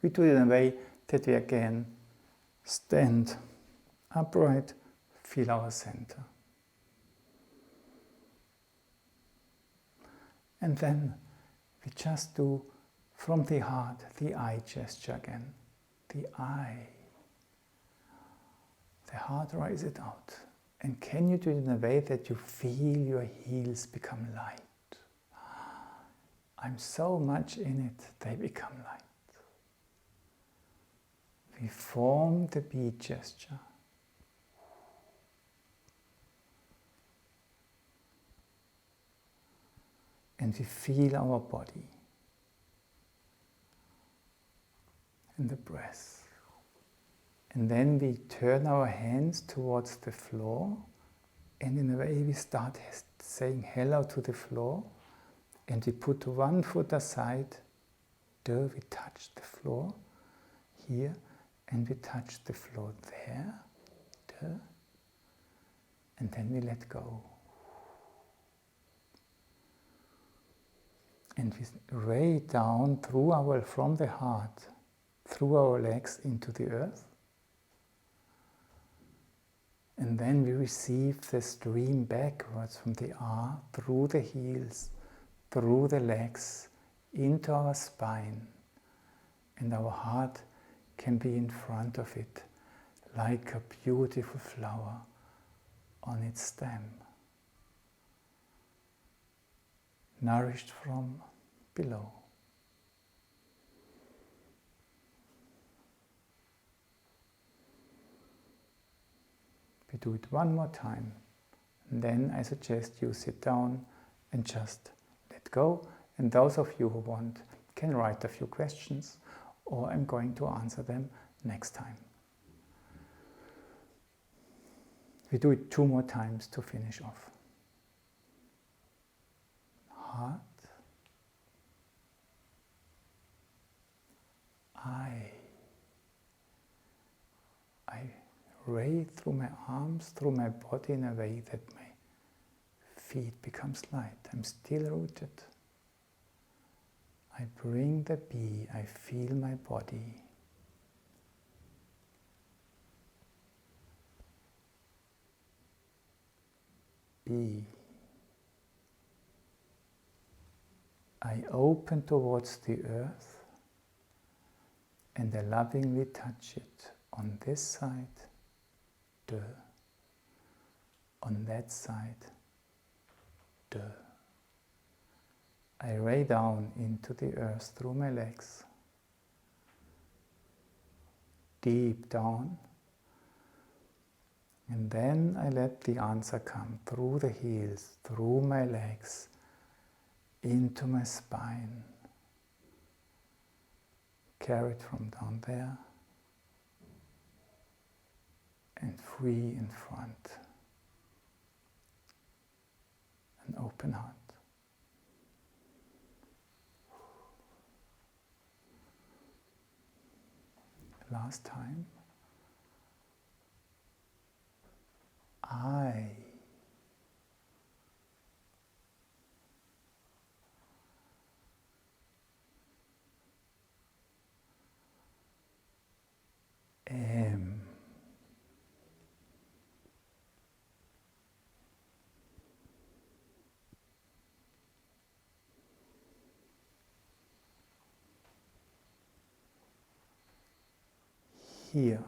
we do it in a way that we again stand upright, feel our center. And then we just do from the heart the I gesture again. The I. The heart rise it out. And can you do it in a way that you feel your heels become light? I'm so much in it, they become light. We form the bee gesture. And we feel our body and the breath. And then we turn our hands towards the floor, and in a way we start saying hello to the floor, and we put one foot aside, there we touch the floor here, and we touch the floor there, and then we let go. And we ray down from the heart, through our legs into the earth. And then we receive the stream backwards from the R, through the heels, through the legs, into our spine. And our heart can be in front of it, like a beautiful flower on its stem, nourished from below. We do it one more time, and then I suggest you sit down and just let go. And those of you who want can write a few questions, or I'm going to answer them next time. We do it 2 more times to finish off. Heart, I ray through my arms, through my body in a way that my feet becomes light. I'm still rooted. I bring the bee, I feel my body. Bee. I open towards the earth and I lovingly touch it on this side, on that side, I ray down into the earth through my legs, deep down, and then I let the answer come through the heels, through my legs, into my spine, carried from down there, and free in front, an open heart. Last time, I am. Here.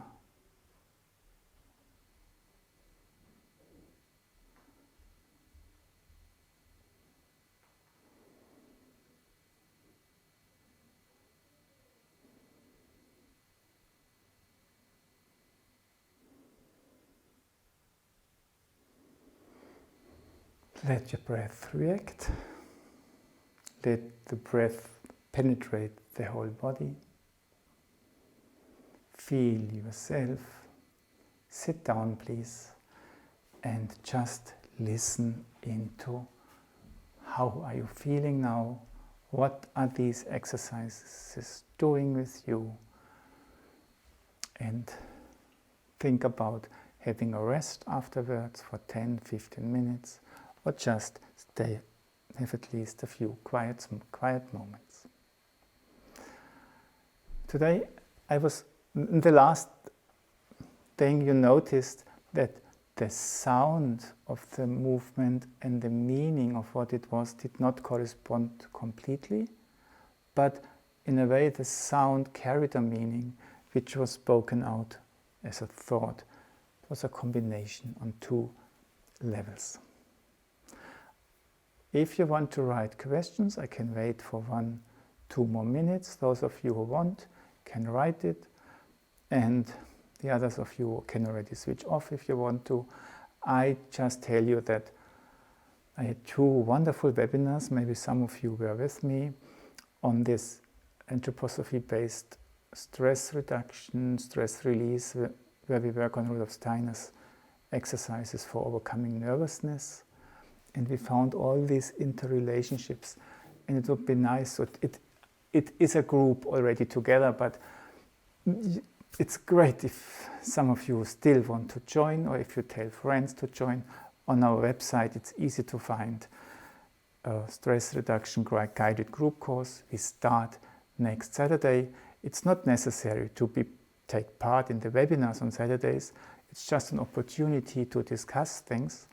Let your breath react. Let the breath penetrate the whole body. Feel yourself. Sit down, please, and just listen into how are you feeling now? What are these exercises doing with you? And think about having a rest afterwards for 10-15 minutes, or just have at least a few quiet moments. Today, in the last thing you noticed that the sound of the movement and the meaning of what it was did not correspond completely, but in a way the sound carried a meaning which was spoken out as a thought. It was a combination on 2 levels. If you want to write questions, I can wait for 1-2 more minutes. Those of you who want can write it, and the others of you can already switch off if you want to. I just tell you that I had 2 wonderful webinars, maybe some of you were with me, on this anthroposophy-based stress reduction, stress release, where we work on Rudolf Steiner's exercises for overcoming nervousness. And we found all these interrelationships, and it would be nice. So it is a group already together, but it's great if some of you still want to join, or if you tell friends to join. On our website, it's easy to find a stress reduction guided group course. We start next Saturday. It's not necessary to take part in the webinars on Saturdays. It's just an opportunity to discuss things.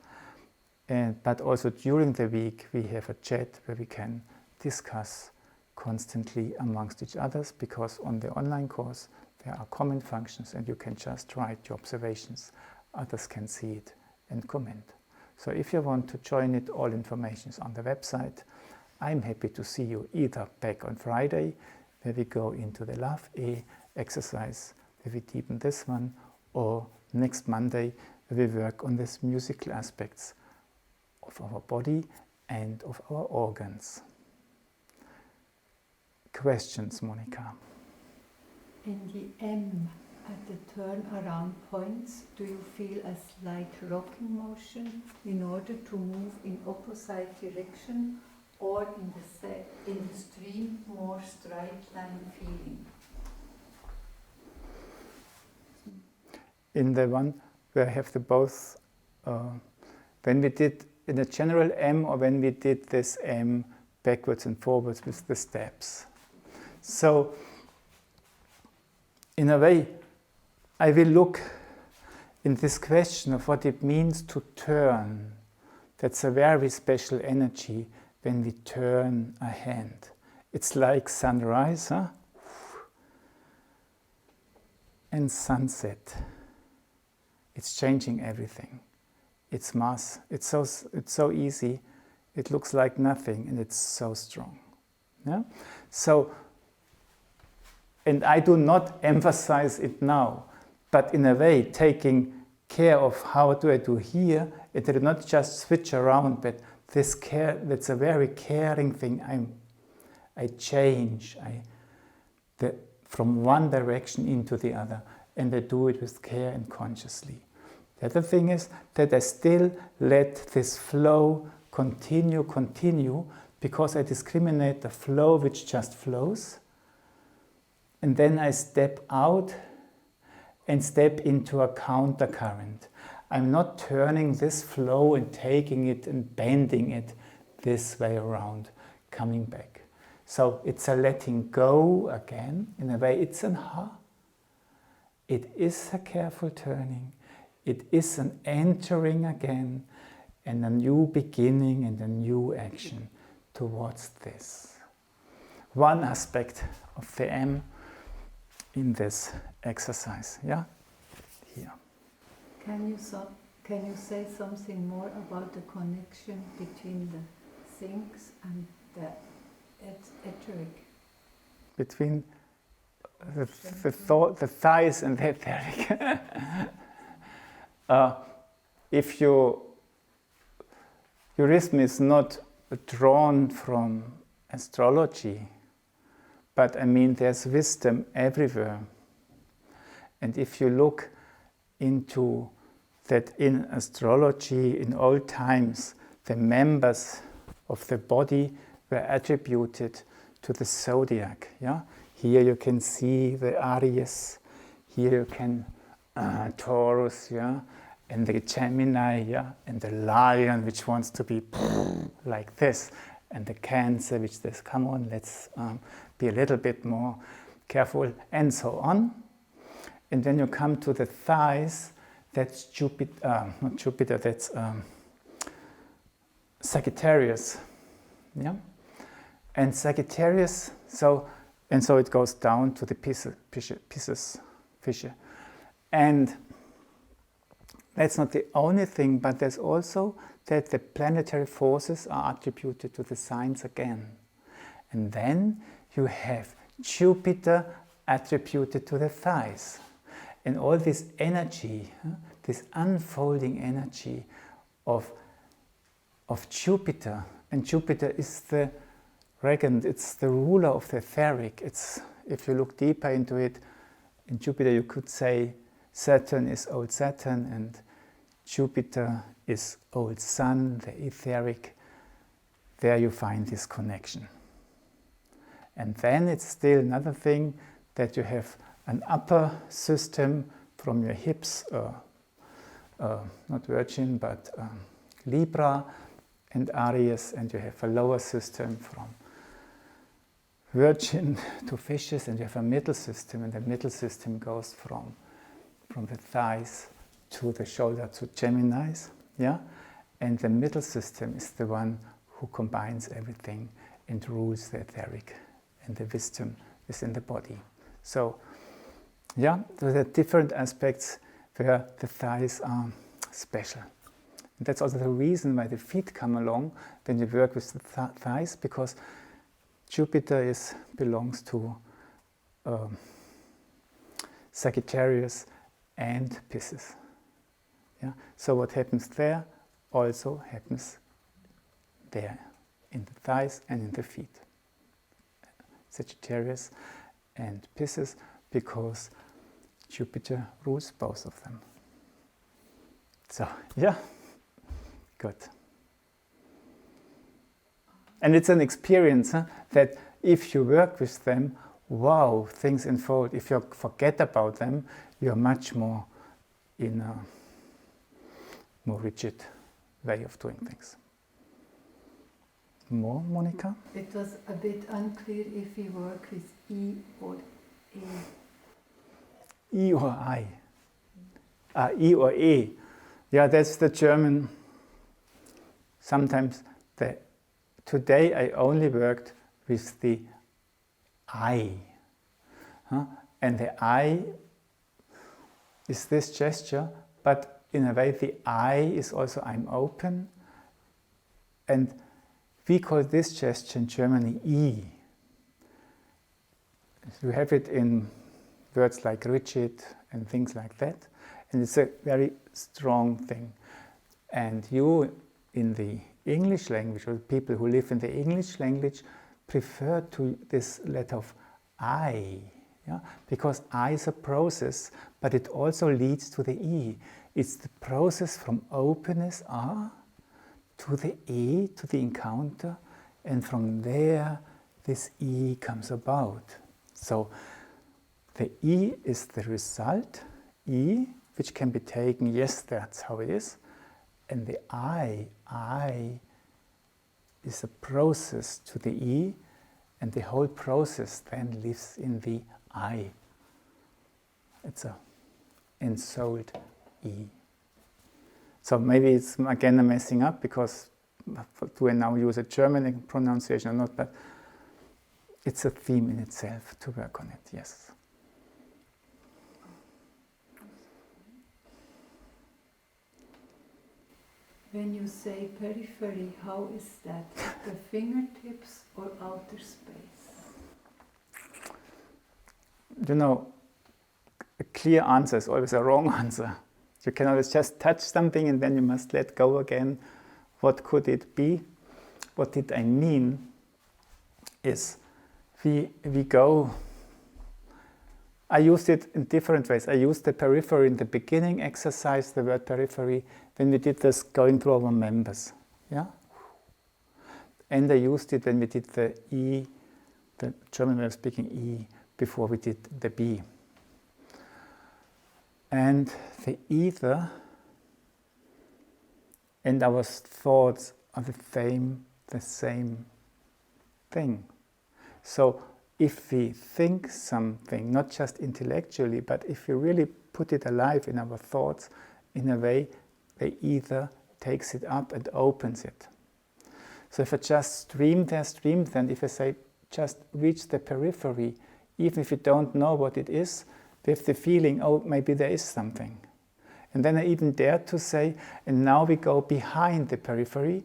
But also during the week, we have a chat where we can discuss constantly amongst each other, because on the online course, there are comment functions and you can just write your observations. Others can see it and comment. So if you want to join it, all information is on the website. I'm happy to see you either back on Friday, where we go into the Love A exercise, where we deepen this one, or next Monday, where we work on these musical aspects of our body and of our organs. Questions, Monica? In the M, at the turnaround points, do you feel a slight rocking motion in order to move in opposite direction, or in the stream more straight line feeling? In the one where I have the both, when we did in a general M, or when we did this M backwards and forwards with the steps. So, in a way, I will look in this question of what it means to turn. That's a very special energy when we turn a hand. It's like sunrise, huh? And sunset. It's changing everything. It's mass. It's so easy. It looks like nothing, and it's so strong. Yeah? So, and I do not emphasize it now, but in a way, taking care of how do I do here, it did not just switch around, but this care, that's a very caring thing. I change from one direction into the other, and I do it with care and consciously. The other thing is that I still let this flow continue, because I discriminate the flow which just flows, and then I step out and step into a countercurrent. I'm not turning this flow and taking it and bending it this way around, coming back. So it's a letting go again. In a way, it's an ha. It is a careful turning. It is an entering again, and a new beginning and a new action towards this. One aspect of the M in this exercise, yeah? Here. Can you say something more about the connection between the things and the etheric? Between the thighs and the etheric. If eurythmy is not drawn from astrology, but I mean there's wisdom everywhere. And if you look into that in astrology, in old times, the members of the body were attributed to the zodiac. Yeah? Here you can see the Aries, here you can Taurus, yeah, and the Gemini, yeah, and the Lion, which wants to be like this, and the Cancer, which says, come on, let's be a little bit more careful, and so on. And then you come to the thighs, that's Jupiter, not Jupiter, that's Sagittarius, yeah, and Sagittarius, so it goes down to the Pisces, and that's not the only thing, but there's also that the planetary forces are attributed to the signs again. And then you have Jupiter attributed to the thighs. And all this energy, this unfolding energy of Jupiter, and Jupiter is the regent, it's the ruler of the etheric. It's, if you look deeper into it, in Jupiter you could say Saturn is old Saturn and Jupiter is old Sun, the etheric. There you find this connection. And then it's still another thing that you have an upper system from your hips, not Virgin, but Libra and Aries, and you have a lower system from Virgin to Fishes, and you have a middle system, and the middle system goes from the thighs to the shoulder to Geminis, yeah? And the middle system is the one who combines everything and rules the etheric, and the wisdom is in the body. So, yeah, there are different aspects where the thighs are special. And that's also the reason why the feet come along when you work with the thighs, because Jupiter belongs to Sagittarius and Pisces. Yeah? So what happens there also happens there, in the thighs and in the feet. Sagittarius and Pisces, because Jupiter rules both of them. So, yeah, good. And it's an experience that if you work with them, wow, things unfold. If you forget about them, you're much more in a more rigid way of doing things. More, Monica? It was a bit unclear if we work with E or A. E or I? E or E. Yeah, that's the German. Sometimes today I only worked with the I. And the I is this gesture, but in a way the I is also I'm open. And we call this gesture in Germany E. You have it in words like rigid and things like that. And it's a very strong thing. And you, in the English language, or people who live in the English language, prefer to this letter of I. Yeah? Because I is a process, but it also leads to the E. It's the process from openness, R, to the E, to the encounter, and from there this E comes about. So the E is the result, E, which can be taken, yes, that's how it is, and the I is a process to the E, and the whole process then lives in the I. It's a ensouled E. So maybe it's again a messing up, because do I now use a German pronunciation or not, but it's a theme in itself to work on it, yes. When you say periphery, how is that? The fingertips or outer space? You know, a clear answer is always a wrong answer. You can always just touch something and then you must let go again. What could it be? What did I mean is we go. I used it in different ways. I used the periphery in the beginning exercise, the word periphery, when we did this going through our members. Yeah? And I used it when we did the E, the German way of speaking E, before we did the B. And the ether and our thoughts are the same thing. So if we think something, not just intellectually, but if we really put it alive in our thoughts, in a way, the ether takes it up and opens it. So if I just stream there, then if I say just reach the periphery, even if you don't know what it is, we have the feeling, oh, maybe there is something. And then I even dared to say, and now we go behind the periphery.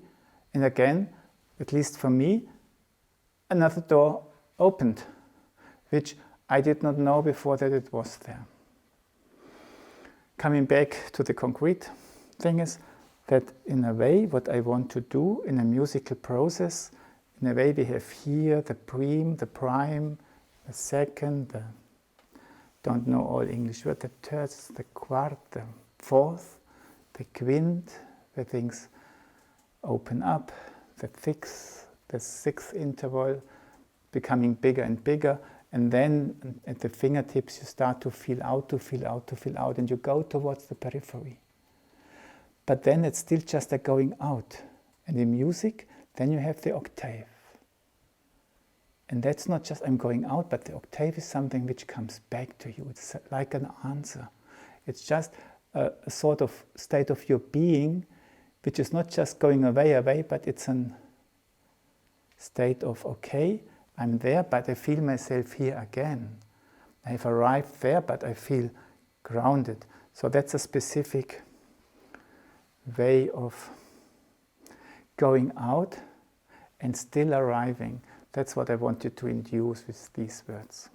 And again, at least for me, another door opened, which I did not know before that it was there. Coming back to the concrete thing is that in a way, what I want to do in a musical process, in a way we have here the prime, the second, don't know all English words, the third, the quart, the fourth, the quint, where things open up, the sixth interval becoming bigger and bigger, and then at the fingertips you start to feel out, and you go towards the periphery. But then it's still just a going out. And in music, then you have the octave. And that's not just I'm going out, but the octave is something which comes back to you. It's like an answer. It's just a sort of state of your being, which is not just going away, but it's a state of, okay, I'm there, but I feel myself here again. I have arrived there, but I feel grounded. So that's a specific way of going out and still arriving. That's what I wanted to induce with these words.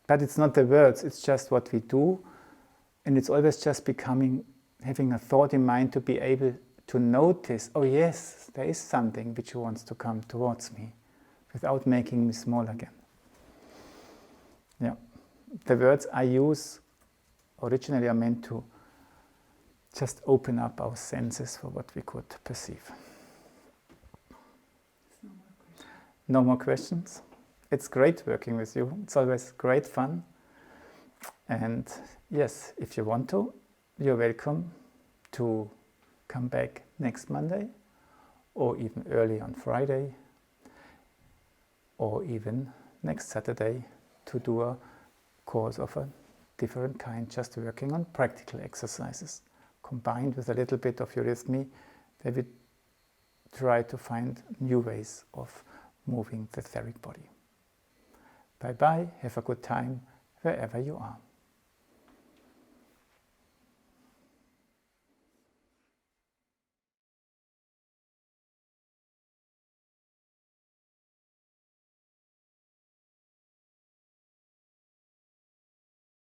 But it's not the words, it's just what we do, and it's always just having a thought in mind to be able to notice, oh yes, there is something which wants to come towards me, without making me small again. Yeah, the words I use originally are meant to just open up our senses for what we could perceive. No more questions? It's great working with you. It's always great fun. And yes, if you want to, you're welcome to come back next Monday, or even early on Friday, or even next Saturday to do a course of a different kind, just working on practical exercises, combined with a little bit of eurythmy, where we try to find new ways of moving the etheric body. Bye-bye, have a good time wherever you are.